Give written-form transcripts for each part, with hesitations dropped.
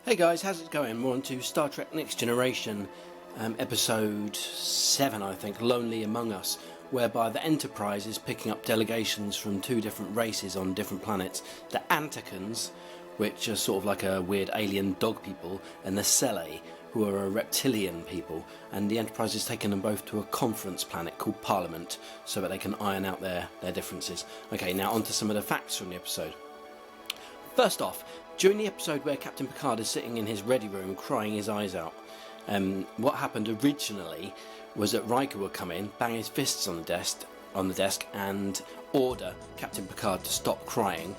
Hey guys, how's it going? We're on to Star Trek Next Generation, episode 7 I think, Lonely Among Us, whereby the Enterprise is picking up delegations from two different races on different planets. The Antakans, which are sort of like a weird alien dog people, and the Celae, who are a reptilian people, and the Enterprise is taking them both to a conference planet called Parliament so that they can iron out their differences. Okay, now on to some of the facts from the episode. First off, during the episode where Captain Picard is sitting in his ready room crying his eyes out, what happened originally was that Riker would come in, bang his fists on the desk and order Captain Picard to stop crying,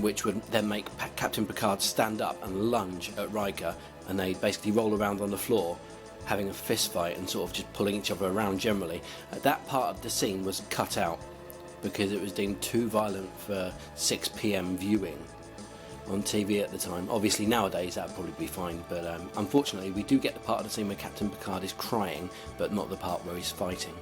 which would then make Captain Picard stand up and lunge at Riker, and they'd basically roll around on the floor having a fist fight and sort of just pulling each other around generally. That part of the scene was cut out because it was deemed too violent for 6 PM viewing on TV at the time. Obviously nowadays that would probably be fine, but unfortunately we do get the part of the scene where Captain Picard is crying, but not the part where he's fighting.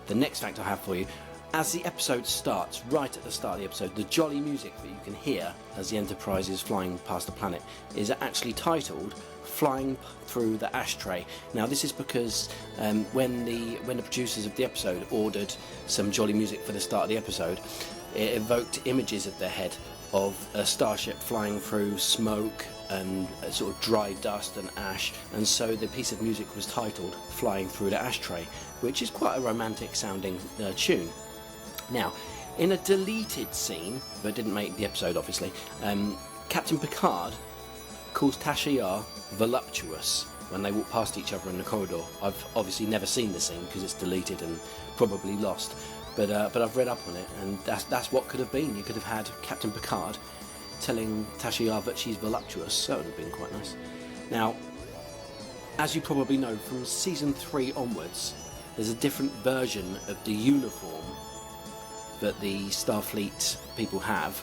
The next fact I have for you, as the episode starts, right at the start of the episode, the jolly music that you can hear as the Enterprise is flying past the planet is actually titled Flying Through the Ashtray. Now this is because when the producers of the episode ordered some jolly music for the start of the episode, it evoked images of their head of a starship flying through smoke and sort of dry dust and ash, and so the piece of music was titled Flying Through the Ashtray, which is quite a romantic sounding tune. Now, in a deleted scene that didn't make the episode obviously, Captain Picard calls Tasha Yar voluptuous when they walk past each other in the corridor. I've obviously never seen the scene because it's deleted and probably lost. But I've read up on it, and that's what could have been. You could have had Captain Picard telling Tasha Yar that she's voluptuous, so it would have been quite nice. Now, as you probably know, from season 3 onwards, there's a different version of the uniform that the Starfleet people have.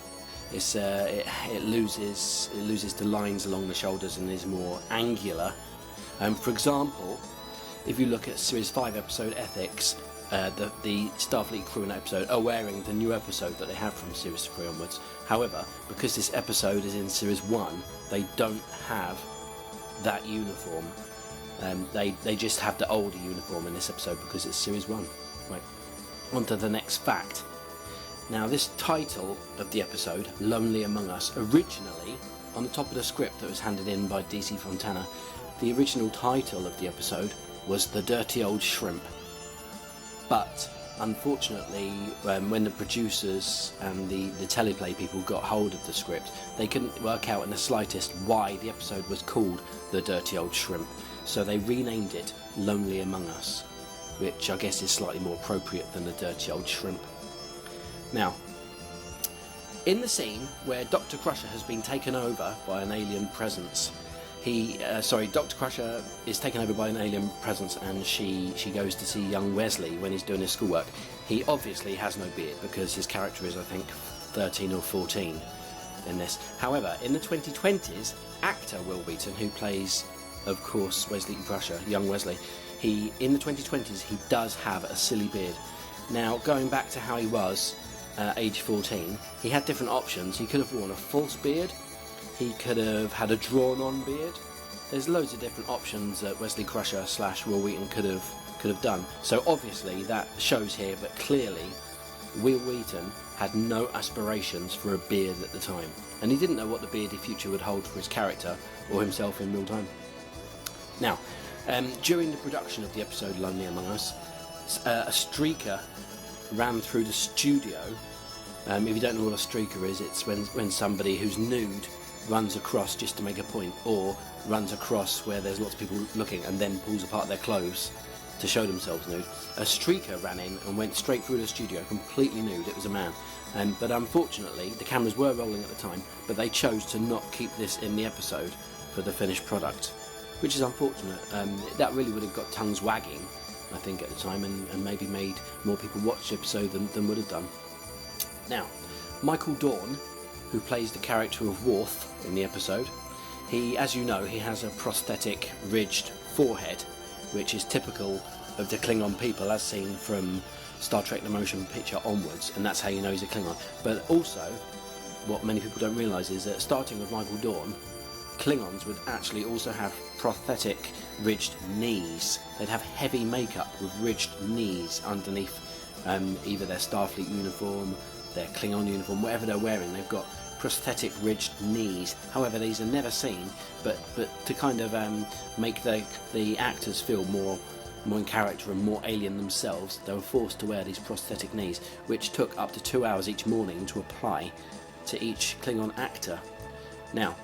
It loses the lines along the shoulders and is more angular. For example, if you look at Series 5 episode Ethics, the Starfleet crew in that episode are wearing the new episode that they have from Series 3 onwards. However, because this episode is in Series 1, they don't have that uniform. They just have the older uniform in this episode because it's Series 1. Right, on to the next fact. Now this title of the episode, Lonely Among Us, originally, on the top of the script that was handed in by DC Fontana, the original title of the episode was The Dirty Old Shrimp. But unfortunately, when the producers and the teleplay people got hold of the script, they couldn't work out in the slightest why the episode was called The Dirty Old Shrimp. So they renamed it Lonely Among Us, which I guess is slightly more appropriate than The Dirty Old Shrimp. Now, in the scene where Dr. Crusher has been taken over by an alien presence, Dr. Crusher is taken over by an alien presence, and she goes to see young Wesley when he's doing his schoolwork. He obviously has no beard because his character is, I think, 13 or 14 in this. However, in the 2020s, actor Will Wheaton, who plays, of course, Wesley Crusher, young Wesley, in the 2020s he does have a silly beard. Now, going back to how he was age 14, he had different options. He could have worn a false beard. He could have had a drawn-on beard. There's loads of different options that Wesley Crusher / Will Wheaton could have done. So obviously that shows here that clearly Will Wheaton had no aspirations for a beard at the time, and he didn't know what the bearded future would hold for his character or himself in real time. Now, during the production of the episode Lonely Among Us, a streaker ran through the studio. If you don't know what a streaker is, it's when somebody who's nude runs across just to make a point, or runs across where there's lots of people looking and then pulls apart their clothes to show themselves nude. A streaker ran in and went straight through the studio completely nude. It was a man, but unfortunately the cameras were rolling at the time, but they chose to not keep this in the episode for the finished product, which is unfortunate. That really would have got tongues wagging, I think, at the time, and maybe made more people watch the episode than would have done. Now, Michael Dorn, who plays the character of Worf in the episode, as you know, he has a prosthetic ridged forehead, which is typical of the Klingon people as seen from Star Trek the Motion Picture onwards, and that's how you know he's a Klingon. But also, what many people don't realise is that starting with Michael Dorn, Klingons would actually also have prosthetic ridged knees. They'd have heavy makeup with ridged knees underneath either their Starfleet uniform, their Klingon uniform, whatever they're wearing. They've got prosthetic ridged knees. However, these are never seen, but to kind of make the actors feel more in character and more alien themselves, they were forced to wear these prosthetic knees, which took up to 2 hours each morning to apply to each Klingon actor. Now,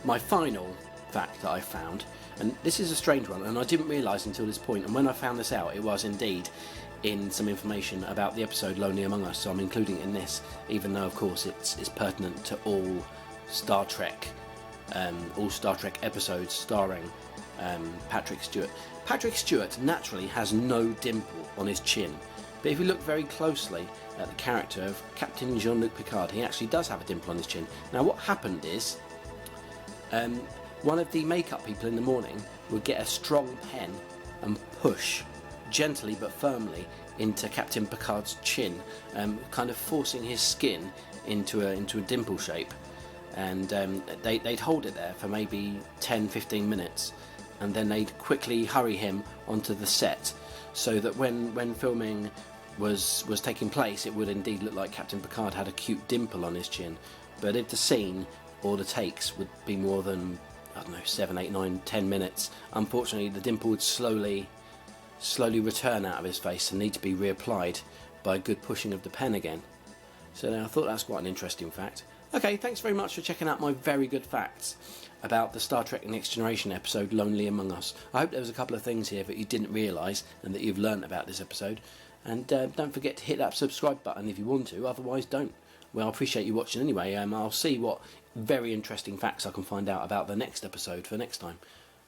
my final fact that I found, and this is a strange one, and I didn't realise until this point, and when I found this out, it was indeed in some information about the episode Lonely Among Us, so I'm including it in this, even though of course it's pertinent to all Star Trek episodes starring Patrick Stewart. Patrick Stewart naturally has no dimple on his chin, but if you look very closely at the character of Captain Jean-Luc Picard, he actually does have a dimple on his chin. Now what happened is, one of the makeup people in the morning would get a strong pen and push gently but firmly into Captain Picard's chin, kind of forcing his skin into a dimple shape, and they'd hold it there for maybe 10-15 minutes, and then they'd quickly hurry him onto the set, so that when filming was taking place, it would indeed look like Captain Picard had a cute dimple on his chin. But if the scene or the takes would be more than, I don't know, 7, 8, 9, 10 minutes, unfortunately the dimple would slowly return out of his face and need to be reapplied by a good pushing of the pen again. So I thought that's quite an interesting fact. Okay, thanks very much for checking out my very good facts about the Star Trek Next Generation episode Lonely Among Us. I hope there was a couple of things here that you didn't realise and that you've learnt about this episode. And don't forget to hit that subscribe button if you want to, otherwise don't. Well, I appreciate you watching anyway. I'll see what very interesting facts I can find out about the next episode for next time.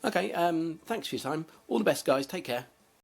Okay, thanks for your time. All the best, guys. Take care.